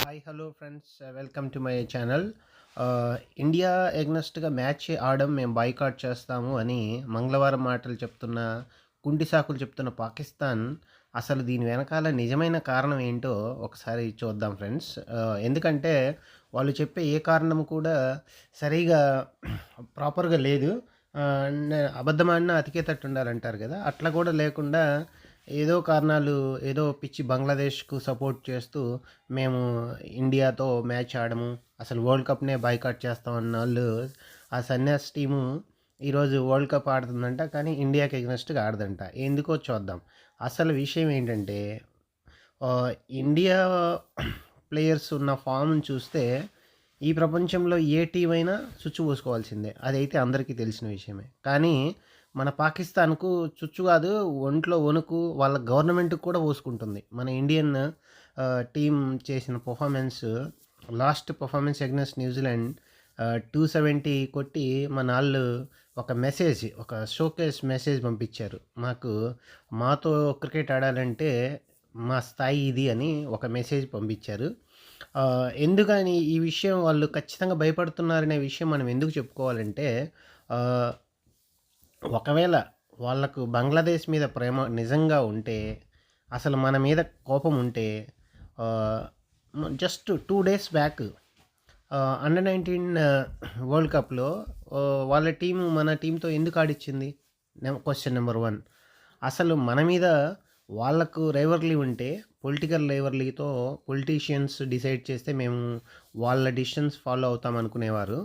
Hi hello friends, welcome to my channel. India ఎగ్నెస్ట్గా match ఆడడం మేము బాయ్కాట్ చేస్తాము అని మంగళవారం మాటలు చెప్తున్న, కుంటి సాకులు చెప్తున్న పాకిస్తాన్ అసలు దీని వెనకాల నిజమైన కారణం ఏంటో ఒకసారి చూద్దాం ఫ్రెండ్స్. ఎందుకంటే వాళ్ళు చెప్పే ఏ కారణం కూడా సరిగా ప్రాపర్గా లేదు. అబద్ధమాడినా అతికేతట్టు ఉండాలంటారు కదా, అట్లా కూడా లేకుండా ఏదో కారణాలు, ఏదో పిచ్చి బంగ్లాదేశ్కు సపోర్ట్ చేస్తూ మేము ఇండియాతో మ్యాచ్ ఆడము, అసలు వరల్డ్ కప్నే బాయ్కాట్ చేస్తామన్న వాళ్ళు, ఆ సన్యాస్ టీము ఈరోజు వరల్డ్ కప్ ఆడుతుందంట, కానీ ఇండియాకి ఎగ్నెస్ట్గా ఆడదంట. ఎందుకో చూద్దాం. అసలు విషయం ఏంటంటే, ఇండియా ప్లేయర్స్ ఉన్న ఫామ్ని చూస్తే ఈ ప్రపంచంలో ఏ టీం అయినా చుచ్చు పోసుకోవాల్సిందే, అదైతే అందరికీ తెలిసిన విషయమే. కానీ మన పాకిస్తాన్కు చుచ్చు కాదు, ఒంట్లో వణుకు వాళ్ళ గవర్నమెంట్కి కూడా పోసుకుంటుంది. మన ఇండియన్ టీం చేసిన లాస్ట్ పర్ఫార్మెన్స్ అగైన్స్ట్ న్యూజిలాండ్ 270 కొట్టి మన వాళ్ళు ఒక షోకేస్ మెసేజ్ పంపించారు. మాతో క్రికెట్ ఆడాలంటే మా స్థాయి ఇది అని ఒక మెసేజ్ పంపించారు. ఎందుకని ఈ విషయం వాళ్ళు ఖచ్చితంగా భయపడుతున్నారనే విషయం మనం ఎందుకు చెప్పుకోవాలంటే, ఒకవేళ వాళ్ళకు బంగ్లాదేశ్ మీద ప్రేమ నిజంగా ఉంటే, అసలు మన మీద కోపం ఉంటే, just 2 days back under 19 world కప్లో వాళ్ళ టీము మన టీంతో ఎందుకు ఆడిచ్చింది? Question number 1. అసలు మన మీద వాళ్ళకు రైవర్లీ ఉంటే, పొలిటికల్ రైవర్లీతో పొలిటీషియన్స్ డిసైడ్ చేస్తే మేము వాళ్ళ డిసిషన్స్ ఫాలో అవుతాం అనుకునేవారు.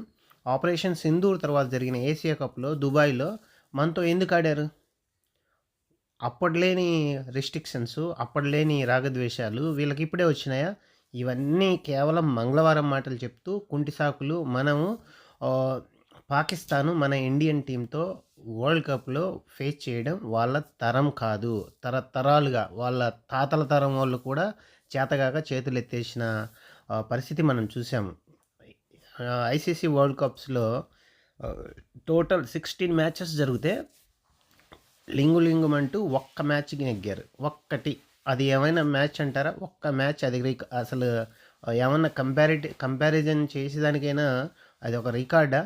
ఆపరేషన్ సింధూర్ తర్వాత జరిగిన ఏషియా కప్లో దుబాయ్లో మనతో ఎందుకు ఆడారు? అప్పట్లేని రెస్ట్రిక్షన్స్, అప్పట్లేని రాగద్వేషాలు వీళ్ళకి ఇప్పుడే వచ్చినాయా? ఇవన్నీ కేవలం మంగళవారం మాటలు చెప్తూ కుంటి సాకులు. మనము పాకిస్తాను మన ఇండియన్ టీంతో వరల్డ్ కప్లో ఫేస్ చేయడం వాళ్ళ తరం కాదు. తరతరాలుగా వాళ్ళ తాతల తరం వాళ్ళు కూడా చేతగాక చేతులు ఎత్తేసిన పరిస్థితి మనం చూసాము. ఐసీసీ వరల్డ్ కప్స్లో టోటల్ 16 మ్యాచెస్ జరిగితే లింగుమంటూ ఒక్క మ్యాచ్కి నెగ్గారు. ఒక్కటి. అది ఏమైనా మ్యాచ్ అంటారా? ఒక్క మ్యాచ్. అది అసలు ఏమన్నా కంపారిజన్ చేసేదానికైనా అది ఒక రికార్డా?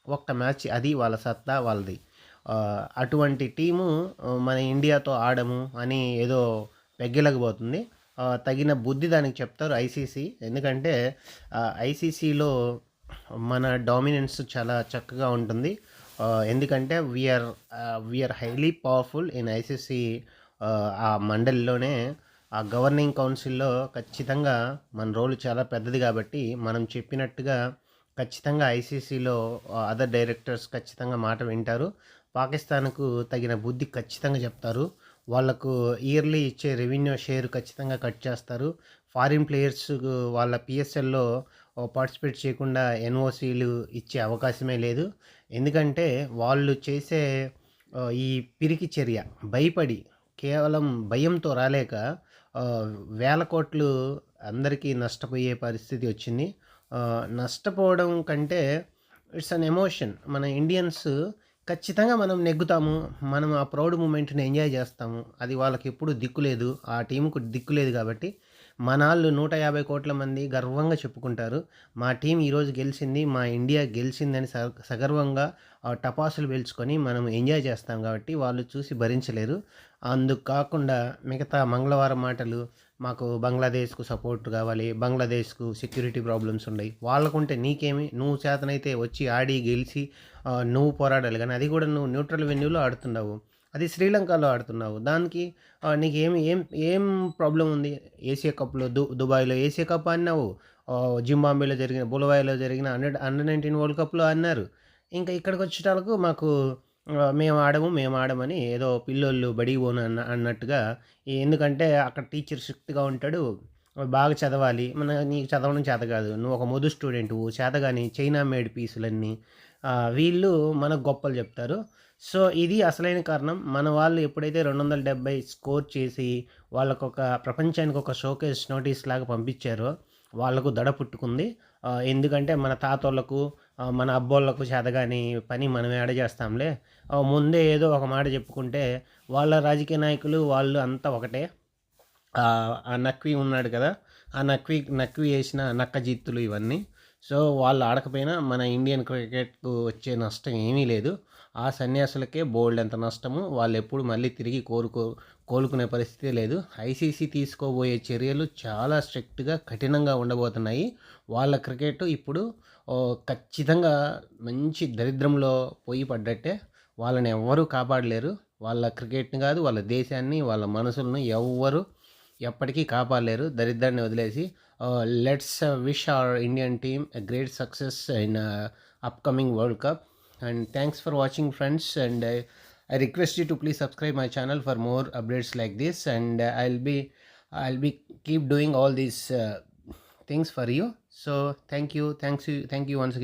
ఒక్క మ్యాచ్. అది వాళ్ళ సత్తా వాళ్ళది. అటువంటి టీము మన ఇండియాతో ఆడము అని ఏదో పెగ్గిలకపోతుంది. తగిన బుద్ధి దానికి చెప్తారు ఐసీసీ. ఎందుకంటే ఐసీసీలో మన డామినెన్స్ చాలా చక్కగా ఉంటుంది. ఎందుకంటే we are highly powerful in ICC. ఆ మండలిలోనే, ఆ గవర్నింగ్ కౌన్సిల్లో ఖచ్చితంగా మన రోల్ చాలా పెద్దది కాబట్టి మనం చెప్పినట్టుగా ఖచ్చితంగా ఐసీసీలో అదర్ డైరెక్టర్స్ ఖచ్చితంగా మాట వింటారు. పాకిస్తాన్కు తగిన బుద్ధి ఖచ్చితంగా చెప్తారు. వాళ్లకు ఇయర్లీ ఇచ్చే రెవెన్యూ షేర్ ఖచ్చితంగా కట్ చేస్తారు. ఫారిన్ ప్లేయర్స్ వాళ్ళ పిఎస్ఎల్లో పార్టిసిపేట్ చేయకుండా ఎన్ఓసీలు ఇచ్చే అవకాశమే లేదు. ఎందుకంటే వాళ్ళు చేసే ఈ పిరికి చర్య భయపడి, కేవలం భయంతో రాలేక వేల కోట్లు అందరికీ నష్టపోయే పరిస్థితి వచ్చింది. నష్టపోవడం కంటే ఇట్స్ అన్ ఎమోషన్. మన ఇండియన్స్ ఖచ్చితంగా మనం నెగ్గుతాము, మనం ఆ ప్రౌడ్ మూమెంట్ని ఎంజాయ్ చేస్తాము. అది వాళ్ళకి ఎప్పుడు దిక్కులేదు, ఆ టీంకు దిక్కులేదు. కాబట్టి మన వాళ్ళు 150 కోట్ల మంది గర్వంగా చెప్పుకుంటారు, మా టీం ఈరోజు గెలిచింది, మా ఇండియా గెలిచిందని సగర్వంగా టపాసులు పేల్చుకొని మనం ఎంజాయ్ చేస్తాం. కాబట్టి వాళ్ళు చూసి భరించలేరు. అందుకు కాకుండా మిగతా మంగళవారం మాటలు, మాకు బంగ్లాదేశ్కు సపోర్ట్ కావాలి, బంగ్లాదేశ్కు సెక్యూరిటీ ప్రాబ్లమ్స్ ఉన్నాయి, వాళ్ళకుంటే నీకేమి, నువ్వు చేతనైతే వచ్చి ఆడి గెలిచి నువ్వు పోరాడాలి. కానీ అది కూడా నువ్వు న్యూట్రల్ వెన్యూలో ఆడుతున్నావు, అది శ్రీలంకలో ఆడుతున్నావు. దానికి నీకు ఏం ప్రాబ్లం ఉంది? ఏషియా కప్లో దుబాయ్లో ఏషియా కప్ ఆడినావు, జింబాబ్వేలో జరిగిన, బులవాయిలో జరిగిన అండర్ 19 వరల్డ్ కప్లో ఆడినారు. ఇంకా ఇక్కడికి వచ్చేటాలకు మాకు మేము ఆడమని ఏదో పిల్లోళ్ళు బడికి పోను అన్నట్టుగా. ఎందుకంటే అక్కడ టీచర్ స్ట్రిక్ట్గా ఉంటాడు, బాగా చదవాలి. నీకు చదవడం చేత కాదు, నువ్వు ఒక మొదు స్టూడెంట్, చేతగాని చైనా మేడ్ పీసులన్నీ వీళ్ళు మనకు గొప్పలు చెప్తారు. సో ఇది అసలైన కారణం. మన వాళ్ళు ఎప్పుడైతే 270 స్కోర్ చేసి వాళ్ళకొక ప్రపంచానికి ఒక షోకేస్ నోటీస్ లాగా పంపించారో వాళ్ళకు దడ పుట్టుకుంది. ఎందుకంటే మన తాతోళ్ళకు, మన అబ్బోళ్ళకు చేతగాని పని మనం ఏడ చేస్తాంలే, ముందే ఏదో ఒక మాట చెప్పుకుంటే వాళ్ళ రాజకీయ నాయకులు వాళ్ళు అంతా ఒకటే. ఆ నక్వీ ఉన్నాడు కదా, ఆ నక్కి వేసిన నక్క జిత్తులు ఇవన్నీ. సో వాళ్ళు ఆడకపోయినా మన ఇండియన్ క్రికెట్కు వచ్చే నష్టం ఏమీ లేదు. ఆ సన్యాసులకే బోల్డంత నష్టము. వాళ్ళు ఎప్పుడు మళ్ళీ తిరిగి కోలుకునే పరిస్థితి లేదు. ఐసీసీ తీసుకోబోయే చర్యలు చాలా స్ట్రిక్ట్గా కఠినంగా ఉండబోతున్నాయి. వాళ్ళ క్రికెట్ ఇప్పుడు ఖచ్చితంగా మంచి దరిద్రంలో పోయి పడ్డట్టే. వాళ్ళని ఎవ్వరూ కాపాడలేరు. వాళ్ళ క్రికెట్ని కాదు, వాళ్ళ దేశాన్ని, వాళ్ళ మనసులను ఎవ్వరు ఎప్పటికీ కాపాడలేరు దరిద్రాన్ని వదిలేసి. Let's wish our Indian team a great success in upcoming world cup. And thanks for watching, friends, and I request you to please subscribe my channel for more updates like this, and I'll be keep doing all these things for you. So thank you once again.